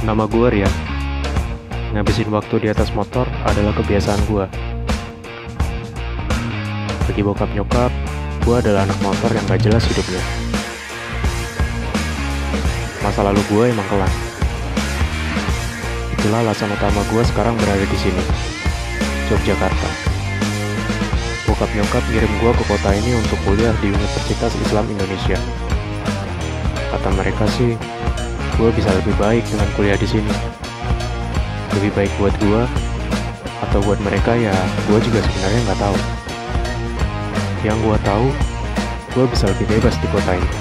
Nama gue Rian. Ngabisin waktu di atas motor adalah kebiasaan gue. Bagi bokap nyokap, gue adalah anak motor yang gak jelas hidupnya. Masa lalu gue emang kelam. Itulah alasan utama gue sekarang berada di sini, Yogyakarta. Bokap nyokap ngirim gue ke kota ini untuk kuliah di Universitas Islam Indonesia. Kata mereka sih, gue bisa lebih baik dengan kuliah di sini. Lebih baik buat gue atau buat mereka ya, gue juga sebenarnya nggak tahu. Yang gue tahu, gue bisa lebih bebas di kota ini.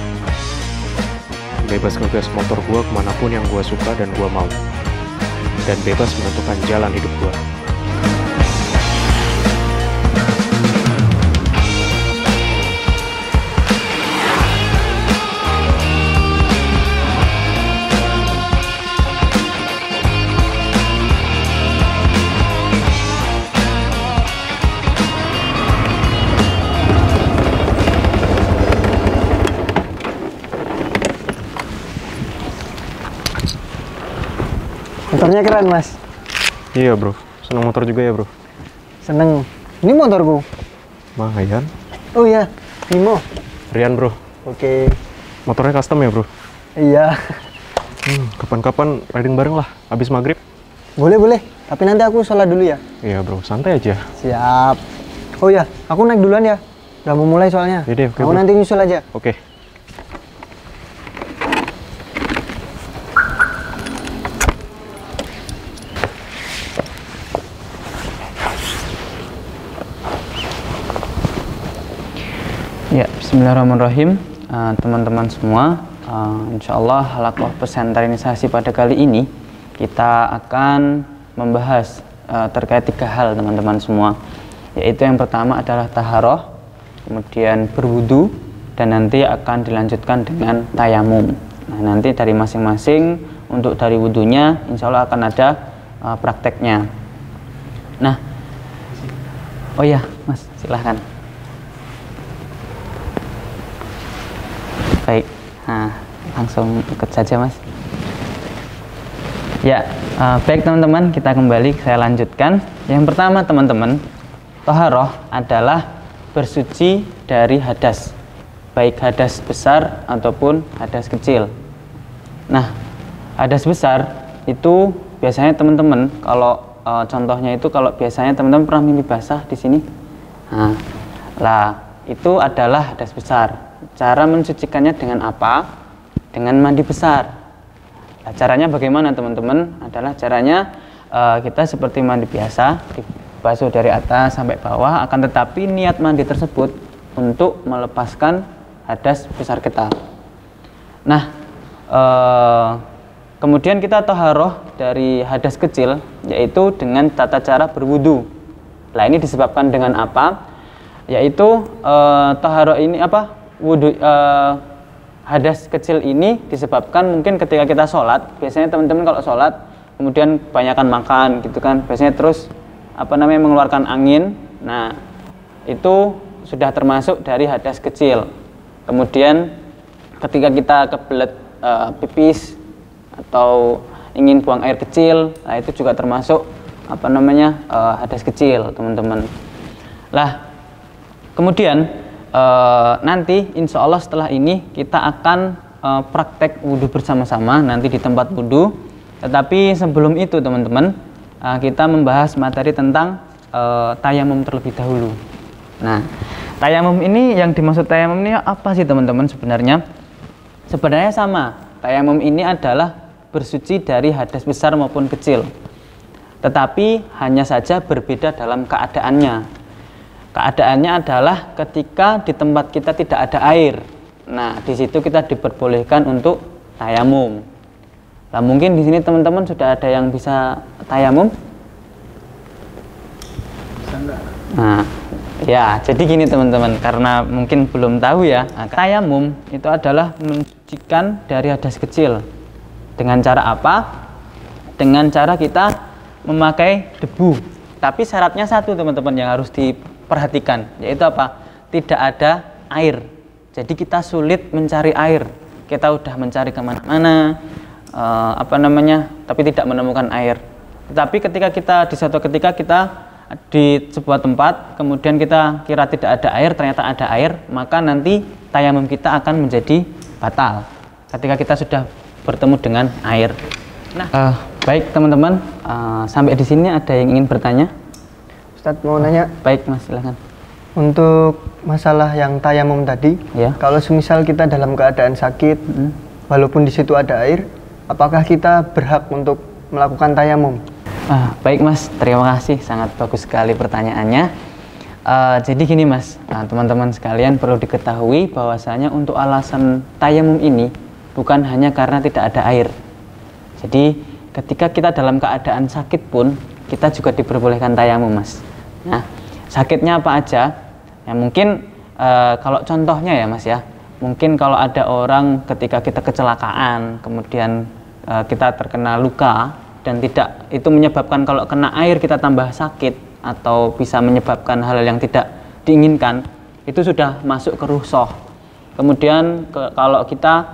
Bebas ngegas motor gue kemanapun yang gue suka dan gue mau. Dan bebas menentukan jalan hidup gue. Motornya keren, Mas. Iya bro, seneng motor juga ya bro. Seneng. Ini motorku. Mahayan. Oh iya, Bimo. Rian bro. Oke. Motornya custom ya bro? Iya. Kapan-kapan riding bareng lah, abis maghrib. Boleh. Tapi nanti aku sholat dulu ya. Iya bro, santai aja. Siap. Oh iya, aku naik duluan ya. Udah mau mulai soalnya. Yaudah, oke, aku bro. nanti nyusul aja. Oke. Ya, bismillahirrahmanirrahim. Teman-teman semua, insya Allah halaqah pesantrenisasi pada kali ini kita akan membahas terkait 3 hal teman-teman semua, yaitu yang pertama adalah taharoh, kemudian berwudu, dan nanti akan dilanjutkan dengan tayamum. Nah, nanti dari masing-masing, untuk dari wudunya insya Allah akan ada prakteknya. Nah, oh ya Mas, silahkan. Baik, nah, langsung ikut saja Mas. Ya, baik teman-teman, kita kembali, saya lanjutkan. Yang pertama teman-teman, toharoh adalah bersuci dari hadas, baik hadas besar ataupun hadas kecil. Nah, hadas besar itu biasanya teman-teman, kalau contohnya itu, kalau biasanya teman-teman pernah mimpi basah di sini, nah, lah itu adalah hadas besar. Cara mensucikannya dengan apa? Dengan mandi besar. Nah, caranya bagaimana teman-teman? Adalah caranya kita seperti mandi biasa, dibasuh dari atas sampai bawah, akan tetapi niat mandi tersebut untuk melepaskan hadas besar kita. Nah, kemudian kita toharoh dari hadas kecil, yaitu dengan tata cara berwudu. Nah, ini disebabkan dengan apa? Yaitu toharoh ini apa? Wudu, hadas kecil ini disebabkan mungkin ketika kita sholat, biasanya teman-teman kalau sholat kemudian kebanyakan makan gitu kan, biasanya terus mengeluarkan angin. Nah, itu sudah termasuk dari hadas kecil. Kemudian ketika kita kebelet pipis atau ingin buang air kecil, nah itu juga termasuk hadas kecil teman-teman. Lah, kemudian nanti insya Allah setelah ini kita akan praktek wudhu bersama-sama nanti di tempat wudhu. Tetapi sebelum itu teman-teman, kita membahas materi tentang tayamum terlebih dahulu. Nah, tayamum ini, yang dimaksud tayamum ini apa sih teman-teman sebenarnya? Sebenarnya sama, tayamum ini adalah bersuci dari hadas besar maupun kecil, tetapi hanya saja berbeda dalam keadaannya. Keadaannya adalah ketika di tempat kita tidak ada air. Nah, di situ kita diperbolehkan untuk tayamum. Nah, mungkin di sini teman-teman sudah ada yang bisa tayamum? Nah, ya, jadi gini teman-teman, karena mungkin belum tahu ya, tayamum itu adalah mensucikan dari hadas kecil. Dengan cara apa? Dengan cara kita memakai debu. Tapi syaratnya satu teman-teman yang harus diperhatikan, yaitu apa? Tidak ada air. Jadi kita sulit mencari air. Kita udah mencari kemana-mana, tapi tidak menemukan air. Tetapi ketika kita di suatu ketika kita di sebuah tempat, kemudian kita kira tidak ada air, ternyata ada air, maka nanti tayamum kita akan menjadi batal ketika kita sudah bertemu dengan air. Nah, baik teman-teman, sampai di sini ada yang ingin bertanya? Ustadz mau nanya. Baik Mas, silahkan. Untuk masalah yang tayamum tadi, Ya. kalau semisal kita dalam keadaan sakit, walaupun di situ ada air, apakah kita berhak untuk melakukan tayamum? Baik Mas, terima kasih, sangat bagus sekali pertanyaannya. Jadi gini Mas, teman-teman sekalian perlu diketahui bahwasanya untuk alasan tayamum ini bukan hanya karena tidak ada air. Jadi ketika kita dalam keadaan sakit pun kita juga diperbolehkan tayamum Mas. Nah, sakitnya apa aja? Ya mungkin kalau contohnya ya Mas ya, mungkin kalau ada orang ketika kita kecelakaan, kemudian kita terkena luka dan tidak itu menyebabkan kalau kena air kita tambah sakit atau bisa menyebabkan hal yang tidak diinginkan, itu sudah masuk ke rukhsah. Kemudian kalau kita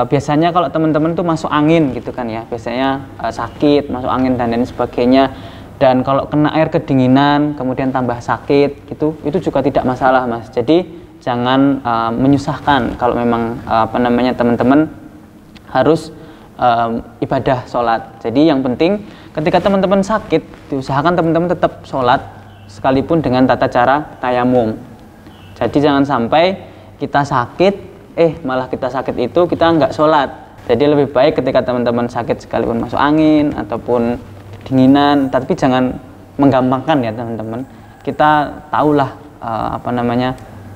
biasanya kalau teman-teman tuh masuk angin gitu kan ya, biasanya sakit, masuk angin dan lain sebagainya, dan kalau kena air kedinginan kemudian tambah sakit gitu, itu juga tidak masalah Mas. Jadi jangan menyusahkan kalau memang teman-teman harus ibadah sholat. Jadi yang penting ketika teman-teman sakit, diusahakan teman-teman tetap sholat sekalipun dengan tata cara tayamum. Jadi jangan sampai kita sakit, malah kita sakit itu kita nggak sholat. Jadi lebih baik ketika teman-teman sakit sekalipun masuk angin ataupun kedinginan, tapi jangan menggampangkan ya teman-teman. Kita tahulah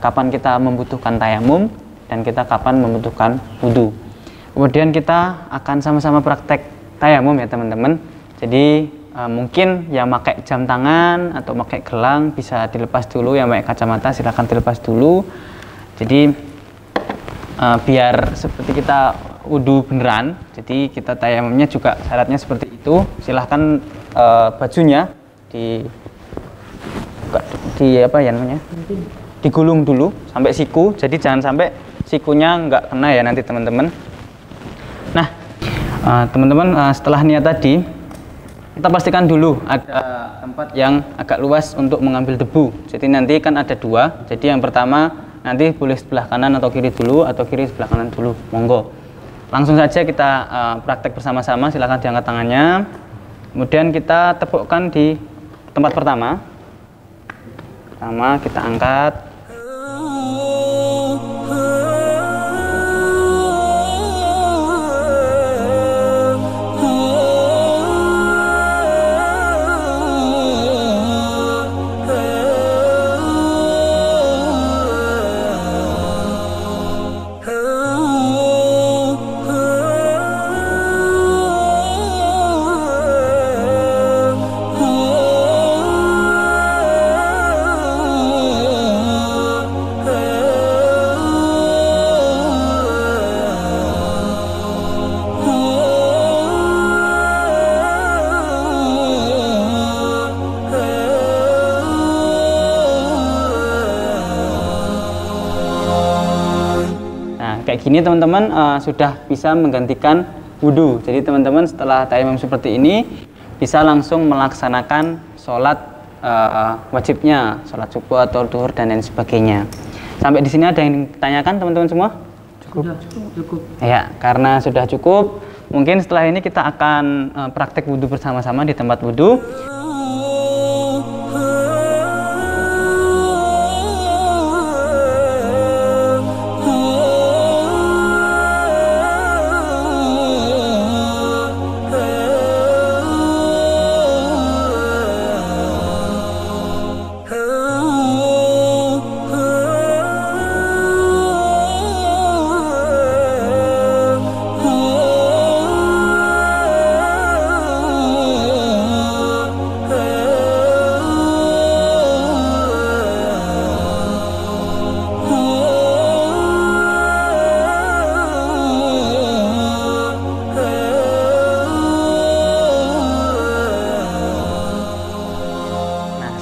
kapan kita membutuhkan tayamum dan kita kapan membutuhkan wudhu. Kemudian kita akan sama-sama praktek tayamum ya teman-teman. Jadi mungkin yang pakai jam tangan atau pakai gelang bisa dilepas dulu, yang pakai kacamata silahkan dilepas dulu. Jadi biar seperti kita wudhu beneran, jadi kita tayamumnya juga syaratnya seperti itu. Silahkan bajunya digulung dulu sampai siku, jadi jangan sampai sikunya nggak kena ya nanti teman-teman. Nah teman-teman, setelah niat tadi kita pastikan dulu ada tempat yang agak luas untuk mengambil debu. Jadi nanti kan ada dua, jadi yang pertama nanti boleh sebelah kanan atau kiri dulu, atau kiri sebelah kanan dulu, monggo. Langsung saja kita praktek bersama-sama, silakan diangkat tangannya. Kemudian kita tepukkan di tempat pertama. Pertama kita angkat. Kayak gini teman-teman sudah bisa menggantikan wudhu. Jadi teman-teman setelah tayamum seperti ini bisa langsung melaksanakan sholat wajibnya, sholat subuh atau duhur dan lain sebagainya. Sampai di sini ada yang ditanyakan teman-teman semua? Cukup. Ya, karena sudah cukup, mungkin setelah ini kita akan praktek wudhu bersama-sama di tempat wudhu.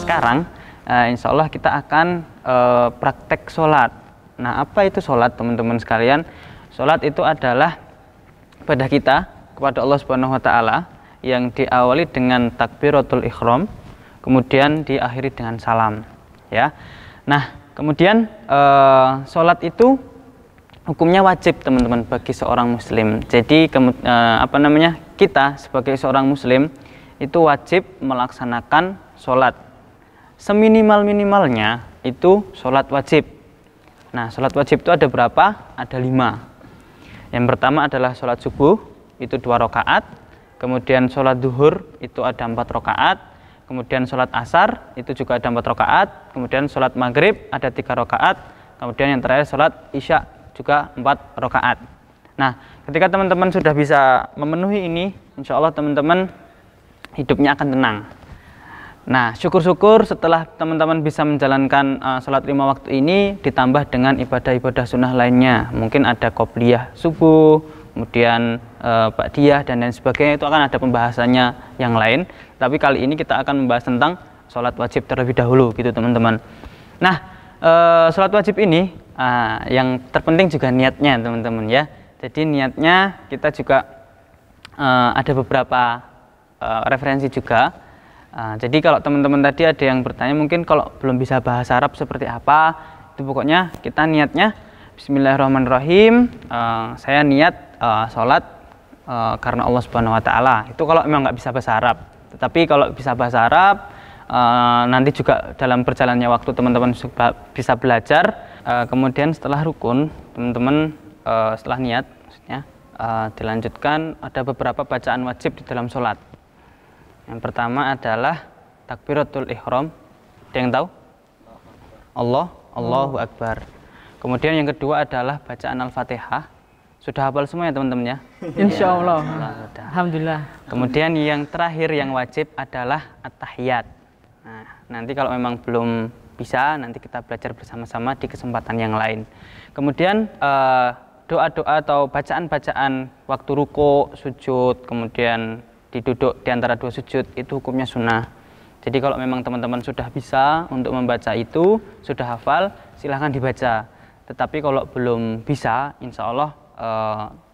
Sekarang insya Allah kita akan praktek sholat. Nah, apa itu sholat teman-teman sekalian? Sholat itu adalah ibadah kita kepada Allah Subhanahu wa taala yang diawali dengan takbiratul ihram, kemudian diakhiri dengan salam, ya. Nah, kemudian sholat itu hukumnya wajib teman-teman bagi seorang muslim. Jadi kita sebagai seorang muslim itu wajib melaksanakan sholat seminimal-minimalnya itu sholat wajib. Nah, sholat wajib itu ada berapa? Ada 5. Yang pertama adalah sholat subuh, itu 2 rakaat. Kemudian sholat duhur, itu ada 4 rakaat. Kemudian sholat asar, itu juga ada 4 rakaat. Kemudian sholat maghrib, ada 3 rakaat. Kemudian yang terakhir sholat isya, juga 4 rakaat. Nah, ketika teman-teman sudah bisa memenuhi ini, insya Allah teman-teman hidupnya akan tenang. Nah, syukur-syukur setelah teman-teman bisa menjalankan sholat 5 waktu ini ditambah dengan ibadah-ibadah sunnah lainnya. Mungkin ada qobliyah subuh, kemudian ba'diyah dan lain sebagainya, itu akan ada pembahasannya yang lain. Tapi kali ini kita akan membahas tentang sholat wajib terlebih dahulu gitu teman-teman. Nah, sholat wajib ini yang terpenting juga niatnya teman-teman ya. Jadi niatnya kita juga ada beberapa referensi juga. Jadi kalau teman-teman tadi ada yang bertanya mungkin kalau belum bisa bahasa Arab seperti apa, itu pokoknya kita niatnya Bismillahirrahmanirrahim, saya niat sholat karena Allah Subhanahu wa taala. Itu kalau memang nggak bisa bahasa Arab. Tetapi kalau bisa bahasa Arab, nanti juga dalam perjalannya waktu teman-teman bisa belajar. Kemudian setelah rukun, teman-teman setelah niat maksudnya dilanjutkan ada beberapa bacaan wajib di dalam sholat. Yang pertama adalah takbiratul ihram. Ada yang tahu? Allahu Akbar. Kemudian yang kedua adalah bacaan Al-Fatihah. Sudah hafal semua ya teman-teman ya? Insya Allah. Ya, Alhamdulillah. Kemudian yang terakhir yang wajib adalah at-tahiyat. Nah, nanti kalau memang belum bisa, nanti kita belajar bersama-sama di kesempatan yang lain. Kemudian doa-doa atau bacaan-bacaan waktu ruku, sujud, kemudian diduduk di antara 2 sujud, itu hukumnya sunnah. Jadi kalau memang teman-teman sudah bisa untuk membaca itu, sudah hafal, silahkan dibaca. Tetapi kalau belum bisa, insya Allah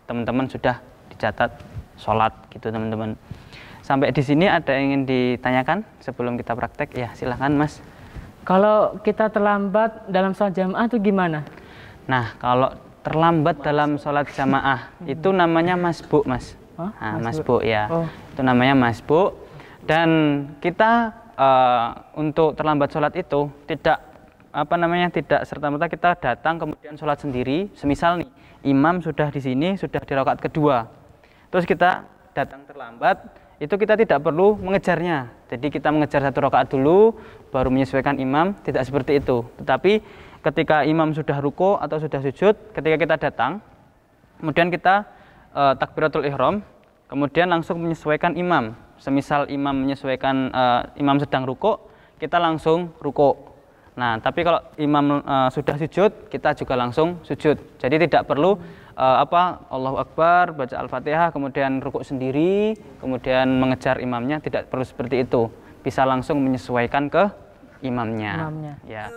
teman-teman sudah dicatat sholat gitu teman-teman. Sampai di sini ada yang ingin ditanyakan sebelum kita praktek? Ya silahkan Mas. Kalau kita terlambat dalam sholat jamaah itu gimana? Nah, kalau terlambat dalam sholat jamaah itu namanya masbuk Mas. Nah, masbuk ya. Itu namanya masbuk. Dan kita untuk terlambat sholat itu tidak tidak serta-merta kita datang kemudian sholat sendiri. Semisal nih imam sudah di sini, sudah di rakaat kedua, terus kita datang terlambat, itu kita tidak perlu mengejarnya. Jadi kita mengejar 1 rakaat dulu baru menyesuaikan imam, tidak seperti itu. Tetapi ketika imam sudah ruku atau sudah sujud, ketika kita datang kemudian kita takbiratul ihram, kemudian langsung menyesuaikan imam. Semisal imam menyesuaikan imam sedang ruku, kita langsung ruku. Nah, tapi kalau imam sudah sujud, kita juga langsung sujud. Jadi tidak perlu Allahu Akbar, baca Al-Fatihah, kemudian ruku sendiri, kemudian mengejar imamnya, tidak perlu seperti itu. Bisa langsung menyesuaikan ke imamnya. Ya.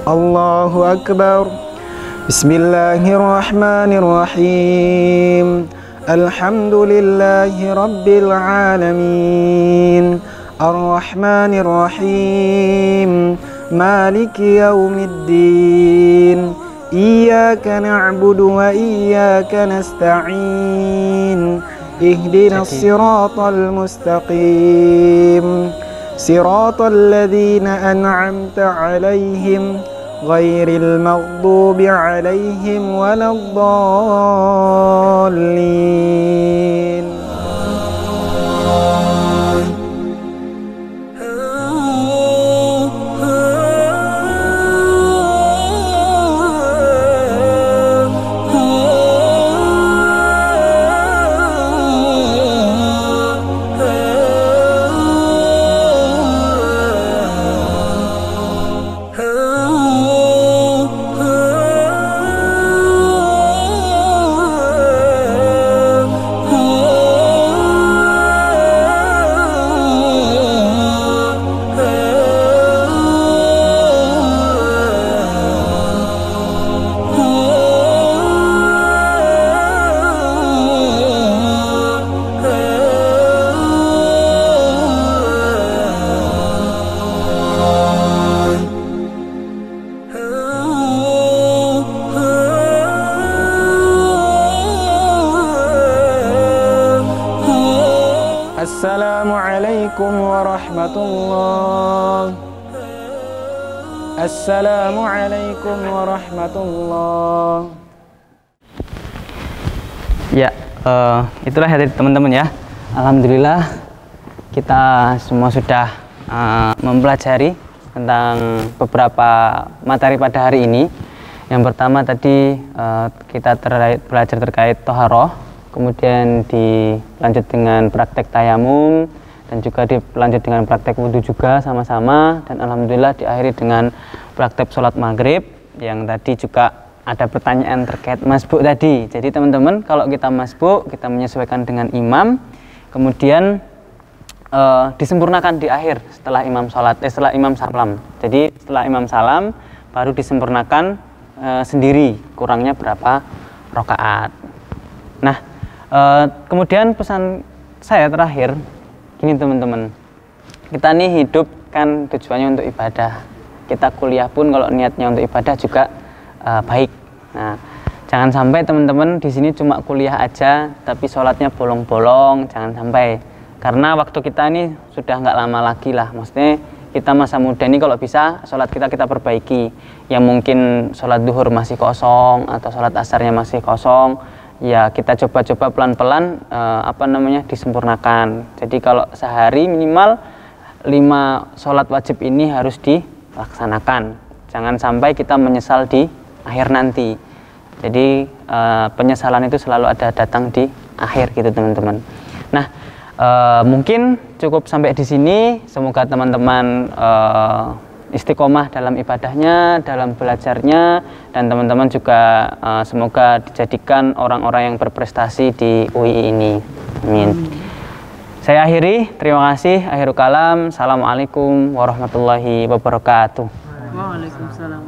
Allahu Akbar. Bismillahirrahmanirrahim. Alhamdulillahi Rabbil Alamin. Ar-Rahmanirrahim. Maliki yaumiddin. Iyyaka na'budu wa iyyaka nasta'in. Ihdinas siratal mustaqim. Siratal ladzina an'amta 'alaihim ghairil maghdubi 'alaihim waladdallin. Assalamualaikum warahmatullahi. Assalamualaikum warahmatullahi. Ya, itulah ya teman-teman ya. Alhamdulillah kita semua sudah mempelajari tentang beberapa materi pada hari ini. Yang pertama tadi kita belajar terkait toharoh, kemudian dilanjut dengan praktek tayamum, dan juga dilanjut dengan praktek wudhu juga sama-sama, dan alhamdulillah diakhiri dengan praktek sholat maghrib, yang tadi juga ada pertanyaan terkait masbuk tadi. Jadi teman-teman, kalau kita masbuk, kita menyesuaikan dengan imam, kemudian disempurnakan di akhir setelah imam setelah imam salam. Jadi setelah imam salam baru disempurnakan sendiri kurangnya berapa rakaat. Nah, kemudian pesan saya terakhir gini teman-teman, kita nih hidup kan tujuannya untuk ibadah. Kita kuliah pun kalau niatnya untuk ibadah juga baik. Nah, jangan sampai teman-teman di sini cuma kuliah aja tapi sholatnya bolong-bolong, jangan sampai. Karena waktu kita ini sudah nggak lama lagi lah, maksudnya kita masa muda ini kalau bisa sholat kita perbaiki. Yang mungkin sholat duhur masih kosong atau sholat asarnya masih kosong, ya kita coba-coba pelan-pelan disempurnakan. Jadi kalau sehari minimal 5 sholat wajib ini harus dilaksanakan. Jangan sampai kita menyesal di akhir nanti. Jadi penyesalan itu selalu ada datang di akhir gitu teman-teman. Nah, mungkin cukup sampai di sini. Semoga teman-teman istiqomah dalam ibadahnya, dalam belajarnya, dan teman-teman juga semoga dijadikan orang-orang yang berprestasi di UII ini. Amin. Saya akhiri, terima kasih. Akhirul kalam. Assalamualaikum warahmatullahi wabarakatuh. Waalaikumsalam.